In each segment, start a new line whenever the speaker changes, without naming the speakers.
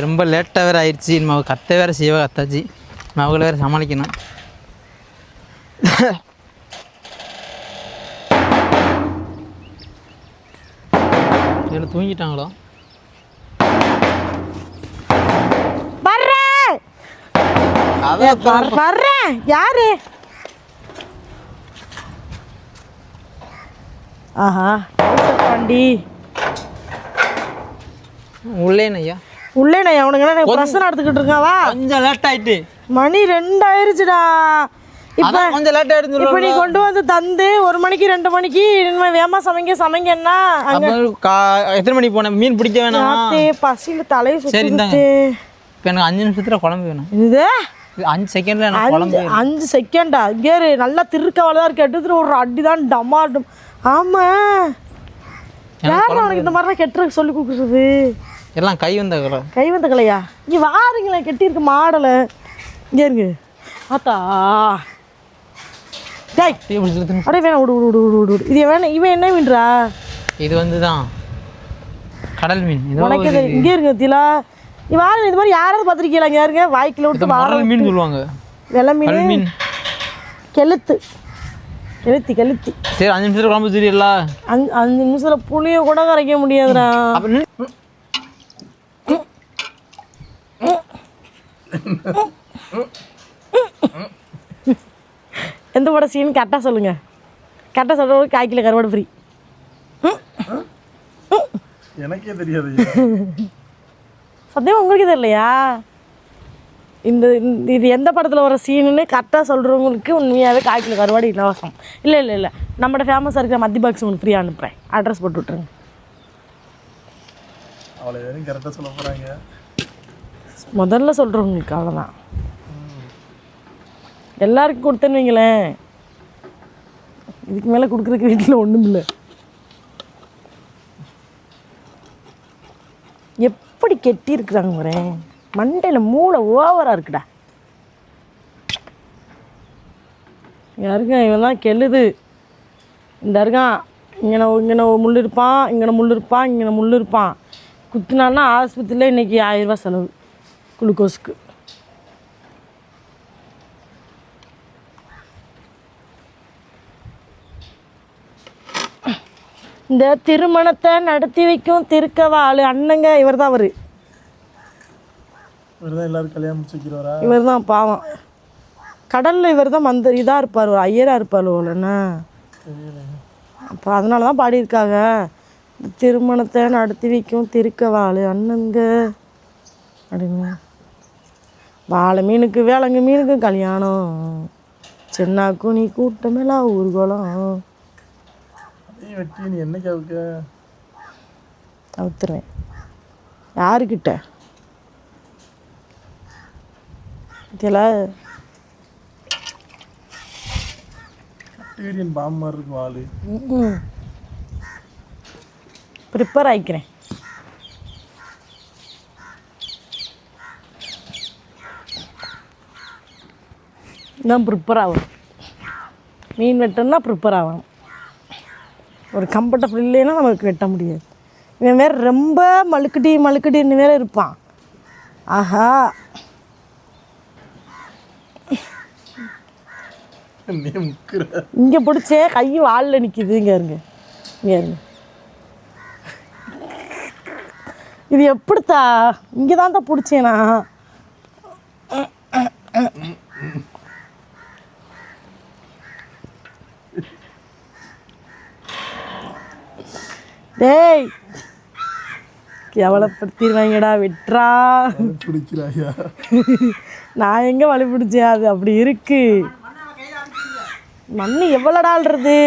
ரொம்ப லேட்டாக வேறு ஆயிடுச்சு. நம்ம கத்த வேறு செய்வா கத்தாச்சு. அவங்கள வேறு சமாளிக்கணும். இதில் தூங்கிட்டாங்களோ?
வர்றேன். யாரு? ஆஹா வண்டி
உள்ளேனையா
உள்ளேனையா உனக்கு பிரசனை எடுத்துக்கிட்டு இருக்காவா?
கொஞ்சம் லேட் ஆயிட்டு.
மணி 2 ஆயிருச்சுடா. இப்போ
கொஞ்சம் லேட் ஆயிடுச்சு.
இப்போ நீ கொண்டு வந்து தந்து 1 மணிக்கு 2 மணிக்கு வேமா சமைங்கன்னா
எத்தனை மணிக்கு போனேன்? மீன் பிடிக்க வேணாம்.
பசியில் தலையை சுத்திட்டு.
இப்போ எனக்கு 5 நிமிஷத்துல குழம்பு வேணும்.
இது
5 செகண்ட்ல எனக்கு குழம்பு.
5 செகண்டா? இங்கே நல்லா திருக்கவலதான் இருக்கு. எடுத்துட்டு ஒரு அடிதான் டமாட்டும். ஆமா, யாரும் அவனுக்கு இந்த மாதிரிலாம் கெட்டுறதுக்கு சொல்லி கொடுக்குறது?
எல்லாம் கை வந்த
கலையா? இங்கே வாருங்களேன், கெட்டியிருக்கு மாடலை. இங்கே இருங்க ஆத்தா. அப்படியே வேணாம், விடு விடு விடு விடு விடு. இது வேணாம். இவன் என்ன மீன்றா?
இது தான் கடல் மீன்.
உனக்கு இங்கே இருங்க திலா. நீ வாருங்க. இது மாதிரி யாராவது பார்த்துருக்கீங்களா? இங்கே யாருங்க வாய்க்கில் விட்டு வாழை
மீன் சொல்லுவாங்க.
வெள்ளை மீன், கெளுத்தி.
சரி, 5 நிமிஷத்துல குழம்பு தெரியல.
5 நிமிஷத்துல புளிய கூட கரைக்க முடியாதுடா. எந்த படம் சீன் கரெக்டாக சொல்லுங்க. கரெக்டாக சொல்ற 1 கிலோ கருவாடு ஃப்ரீ.
எனக்கே தெரியாது.
சத்தியமாக உங்களுக்கு தெரியலையா? இது எந்த படத்தில் வர சீனுன்னு கரெக்டாக சொல்கிறவங்களுக்கு உண்மையாகவே 1 கிலோ கருவாடு இலவசம். இல்லை நம்மளோட ஃபேமஸாக இருக்கிற மத்தி பாக்ஸ் உங்களுக்கு ஃப்ரீயாக அனுப்புகிறேன். அட்ரஸ் போட்டு விட்ருங்க.
அவ்வளோ யாரும் கரெக்டாக சொல்ல போகிறாங்க.
முதல்ல சொல்கிறவங்களுக்கு அவ்வளோதான். எல்லாருக்கும் கொடுத்தேன்னு வைங்களேன், இதுக்கு மேலே கொடுக்குறதுக்கு வீட்டில் ஒன்றும் இல்லை. எப்படி கெட்டி இருக்கிறாங்க வரேன். மண்டையில் மூளை ஓவராக இருக்குடா. யாருங்க இவன் தான் கெல்லுது. இந்த இருக்கான் இங்கே முள் இருப்பான், இங்கே முள் இருப்பான். குத்துனான்னா ஆஸ்பத்திரியில் இன்றைக்கி 1000 ரூபா செலவு குளுக்கோஸுக்கு. இந்த திருமணத்தை நடத்தி வைக்கும் திருக்கவாள் அண்ணங்க இவர் தான்.
எல்லாரும் கல்யாணம் முடிச்சுக்கிறவரா?
இவர் தான் பாவம். கடலில் இவர் தான் இதாக இருப்பார், ஒரு ஐயராக இருப்பார் போலண்ணா. அப்போ அதனால தான் பாடியிருக்காங்க, திருமணத்தை நடத்தி வைக்கும் திருக்கவாள் அண்ணங்க அப்படின்னு. வாழை மீனுக்கு வேளங்கு மீனுக்கு கல்யாணம், சின்னாக்கும் நீ கூட்டமெல்லாம் ஊர்கோலம்.
வெட்டி நீ என்னைக்கு
அவுத்துருவேன். யாருக்கிட்ட
பாம்பு மாதிரி இருக்கு வாள்.
ப்ரிப்பேர் ஆகிக்கிறேன். தான் ப்ரிப்பேர் ஆகும். மீன் வெட்டணும்னா ப்ரிப்பேர் ஆகணும். ஒரு கம்ஃபர்டபுள் இல்லைன்னா நமக்கு வெட்ட முடியாது. இவன் வேறு ரொம்ப மழுக்கடின்னு வேறு இருப்பான். ஆஹா, இங்கே பிடிச்சே கை வாலில் நிற்கிது. இங்கே இருங்க. இது எப்படித்தா? இங்கே தான் தான் பிடிச்சேனா? டேய், கேவலப்படுத்திடுவாங்கடா. வெட்டுறா.
பிடிக்கிறாயா?
நான் எங்கே வலி பிடிச்சேன்? அது அப்படி இருக்கு. மண்ணு எவ்வளோடாள்றது?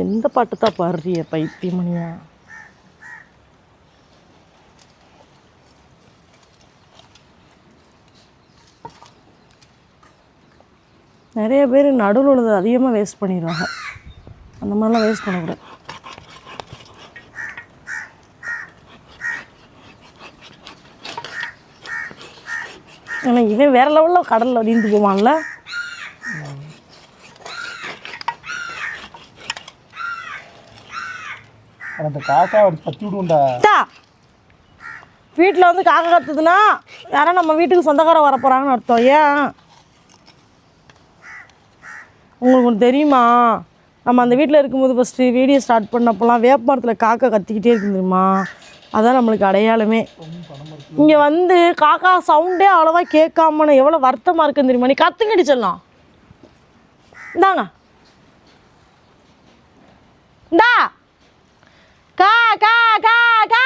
எந்த பாட்டு தான் பாடுறிய பைத்தியமணியா? நிறைய பேர் நடுவில் உள்ளது அதிகமாக வேஸ்ட் பண்ணிடுவாங்க. அந்த மாதிரிலாம் வேஸ்ட் பண்ணக்கூடாது. ஏன்னா இவன் வேறு லெவலில் கடலில் நீந்து போவான்ல.
அந்த காக்கா பத்தி விடுவோம்டா.
வீட்டில் வந்து காக்கா கத்துதுன்னா யாரா நம்ம வீட்டுக்கு சொந்தக்காரன் வர போகிறாங்கன்னு அர்த்தம். ஏன் உங்களுக்கு ஒன்று தெரியுமா? நம்ம அந்த வீட்டில் இருக்கும்போது ஃபஸ்ட்டு வீடியோ ஸ்டார்ட் பண்ணப்போலாம் வேப்ப மரத்தில் காக்கா கத்திக்கிட்டே இருக்கு தெரியுமா? அதான் நம்மளுக்கு அடையாளமே. இங்கே வந்து காக்கா சவுண்டே அவ்வளோவா கேட்காம எவ்வளோ வருத்தமாக இருக்குன்னு தெரியுமா? நீ கத்துங்கடி சொல்லலாம். இந்தாங்க இந்தா கா கா கா கா.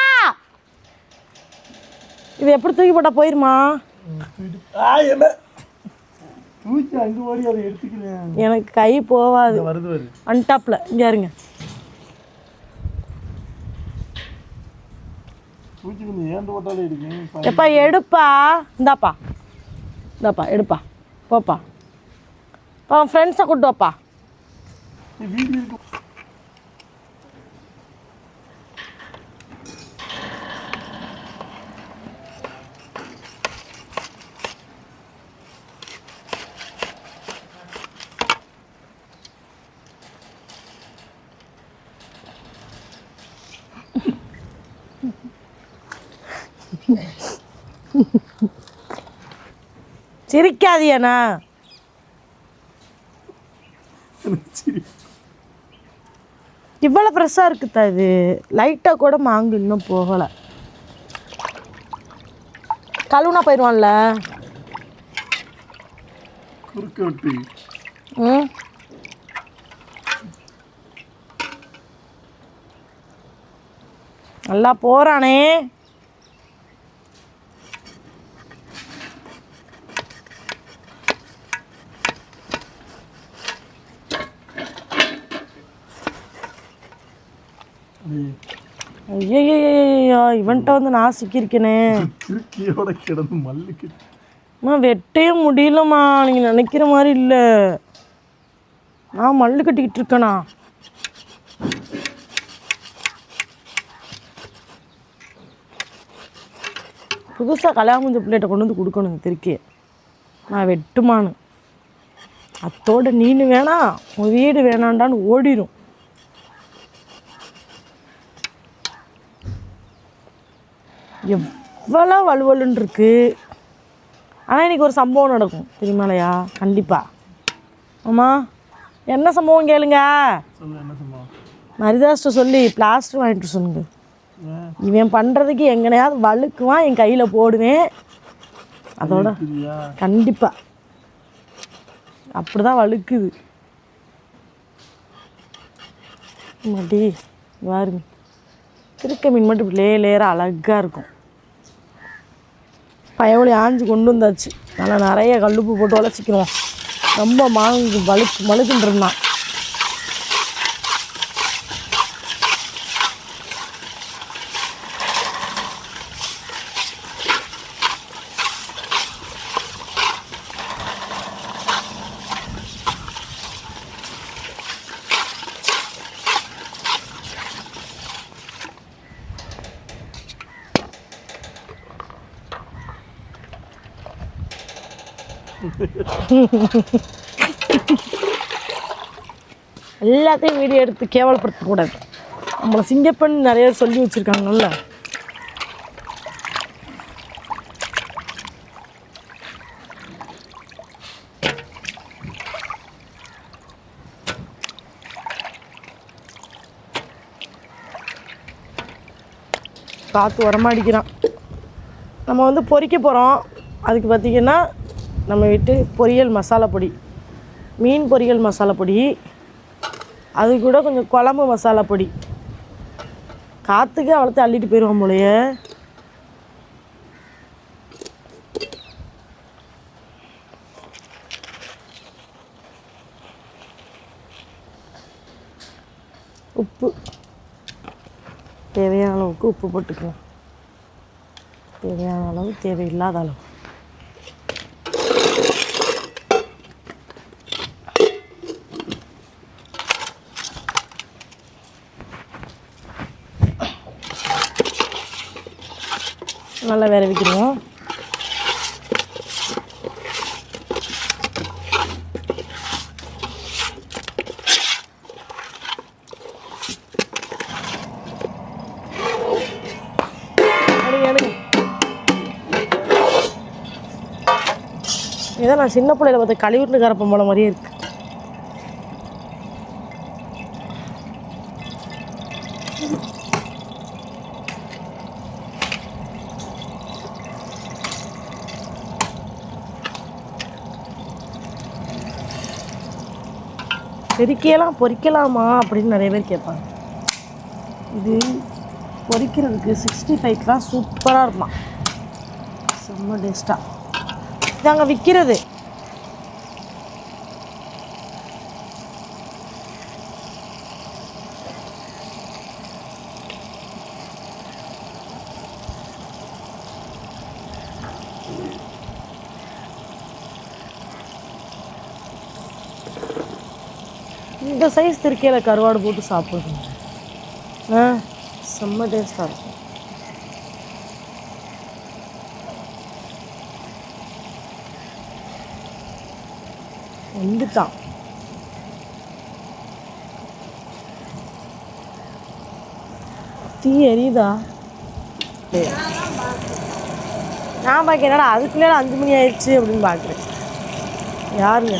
இது எப்படி தூக்கி போட்டால் போயிருமா?
தூக்கி அங்கே ஓடி அதை எடுத்துக்கிறேன்.
எனக்கு கை போகாது.
வருது வருது
அன்டாப்பில் இங்கே இருங்க.
தூக்கி கொஞ்சம் ஏந்து போட்டாலே இருக்கு.
எப்பா எடுப்பா. இந்தாப்பா இந்தாப்பா எடுப்பா. போப்பா ஃப்ரெண்ட்ஸை கூட்டு வாப்பா.
வீடியோ
சிரிக்காதியாண்ணா. இவ்வளோ ஃப்ரெஷ்ஷாக இருக்குதா? இது லைட்டாக கூட மாங்கு இன்னும் போகலை. கழுவுனா போயிடுவான்ல.
குறுக்க விட்டு
நல்லா போகிறானே. ஐயோ இவன்ட்ட வந்து நான் சிக்கியிருக்கேனே.
திருக்கியோட கிடந்து மல்லுக்கு
வெட்டவே முடியலம்மா. நீங்கள் நினைக்கிற மாதிரி இல்லை. நான் மல்லு கட்டிக்கிட்டு இருக்கேனா? புதுசாக கல்யாணம் முடிஞ்ச பிள்ளைகிட்ட கொண்டு வந்து கொடுக்கணும் இந்த திருக்கியை. நான் வெட்டுமானு அத்தோட நீனு வேணாம் உன் வீடு வேணாண்டான்னு ஓடிடும். எவ்வளோ வலுவலுன்னு இருக்கு. ஆனால் இன்றைக்கி ஒரு சம்பவம் நடக்கும் தெரியுமாலையா? கண்டிப்பாக. ஆமாம் என்ன சம்பவம் கேளுங்க.
என்ன சம்பவம்?
மரிதாஸ்ட்ட சொல்லி பிளாஸ்டர் வாங்கிட்டு சொல்லுங்க. இவன் பண்ணுறதுக்கு எங்கனையாவது வழுக்குவான், என் கையில் போடுவேன். அதோட கண்டிப்பாக அப்படி தான் வழுக்குது. மாட்டி பாருங்க. திருக்க மீன் மட்டும் இப்படி லேயராக அழகாக இருக்கும். பயவழி ஆஞ்சு கொண்டு வந்தாச்சு. நல்லா நிறைய கல்லுப்பு போட்டு உழைச்சிக்கிறோம். ரொம்ப மாங்கு மழுக்குன்னு இருந்தான். எல்லாத்தையும் வீடியோ எடுத்து கேவலப்படுத்தக்கூடாது. நம்மளை சிங்கப்பெண் நிறைய சொல்லி வச்சுருக்காங்கல்ல. காற்று உரமாடிக்கிறான். நம்ம வந்து பொரிக்க போகிறோம். அதுக்கு பார்த்திங்கன்னா நம்ம வீட்டு பொரியல் மசாலா பொடி, மீன் பொரியல் மசாலா பொடி, அது கூட கொஞ்சம் குழம்பு மசாலா பொடி. காற்றுக்கு அவ்வளோத்தையும் அள்ளிட்டு போயிடுவோம் போலையே. உப்பு தேவையான அளவுக்கு உப்பு போட்டுக்கலாம். தேவையான அளவு, தேவையில்லாத அளவு. நல்லா வேற வைக்கிறோம். ஏதோ நான் சின்ன பிள்ளையில பார்த்த கழிவுட்டு கரப்பம் போல மாதிரியே இருக்கு. செரிக்கையெல்லாம் பொரிக்கலாமா அப்படின்னு நிறைய பேர் கேட்பாங்க. இது பொரிக்கிறதுக்கு 65க்கெலாம் சூப்பராக இருக்குமா, செம்ம டேஸ்ட்டாக. இதாங்க விற்கிறது. இந்த சைஸ் திருக்கையில் கருவாடு போட்டு சாப்பிடுங்க, செம்ம டேஸ்ட்டாக இருக்கும். வந்துட்டான். தீ எரியுதா? நான் பார்க்க என்னடா அதுக்குள்ளே 5 மணி ஆயிடுச்சு அப்படின்னு பார்க்குறேன். யாருங்க?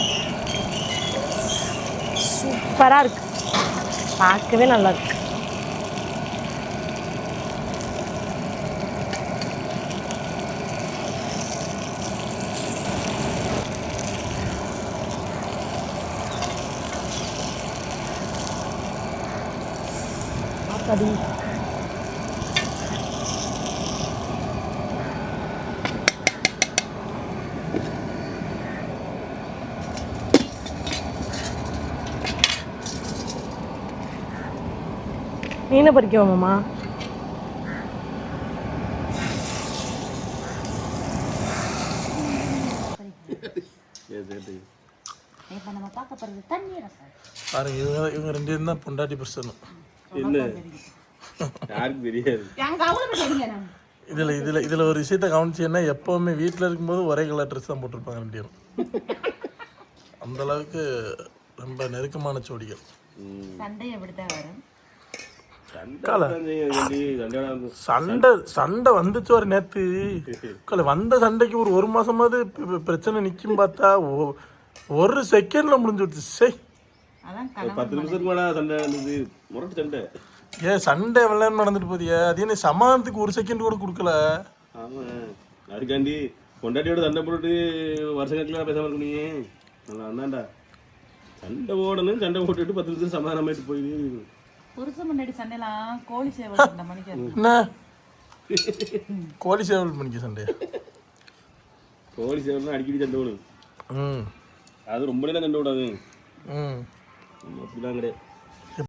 சூப்பராக இருக்கு, பார்க்கவே நல்லா இருக்கு. அப்படி மீனை பறிக்கவாமாம்மா?
பாருங்க, இவங்க 2 பேரும் தான் பொண்டாட்டி பிரச்சனை. இதுல ஒரு விஷயத்த கவனிச்சேன்னா, எப்பவுமே வீட்டில் இருக்கும்போது ஒரே கலர் ட்ரெஸ் தான் போட்டிருப்பாங்க 2 பேரும். அந்த அளவுக்கு ரொம்ப நெருக்கமான ஜோடிகள். சண்டை வந்துச்சு ஒரு நேத்து. வந்த சண்டைக்கு ஒரு மாசமாவது பிரச்சனை நிக்கும் பார்த்தா ஒரு செகண்ட்ல முடிஞ்சுடுச்சு. சரி,
10 நிமிஷத்துக்கு மேல சண்டை நடந்தது, முரட்டு சண்டை.
ஏன் சண்டை வெள்ளாம நடந்துட்டு போதியா? அது என்ன சமாதானத்துக்கு ஒரு செகண்ட் கூட கொடுக்கல.
ஆமா, அதுக்காண்டி பொண்டாட்டியோட சண்டை போட்டு வருஷக்கணக்கில் பேசாம இருக்கீங்க. நல்லா அந்தாண்டா சண்டை ஓடணும், சண்டை போட்டுட்டு 10 நிமிஷம் சமாதானமாயிட்டு போய்
புருஷன் முன்னாடி சண்டைலாம் கோழி சேவல் மணிக்கு
என்ன கோழி சேவல் பண்ணிக்க சண்டை?
கோழி சேவல்னா அடிக்கடி சண்டை ஓடும். அது ரொம்ப நேரம் சண்டை விடாது. அப்படிலாம் கிடையாது.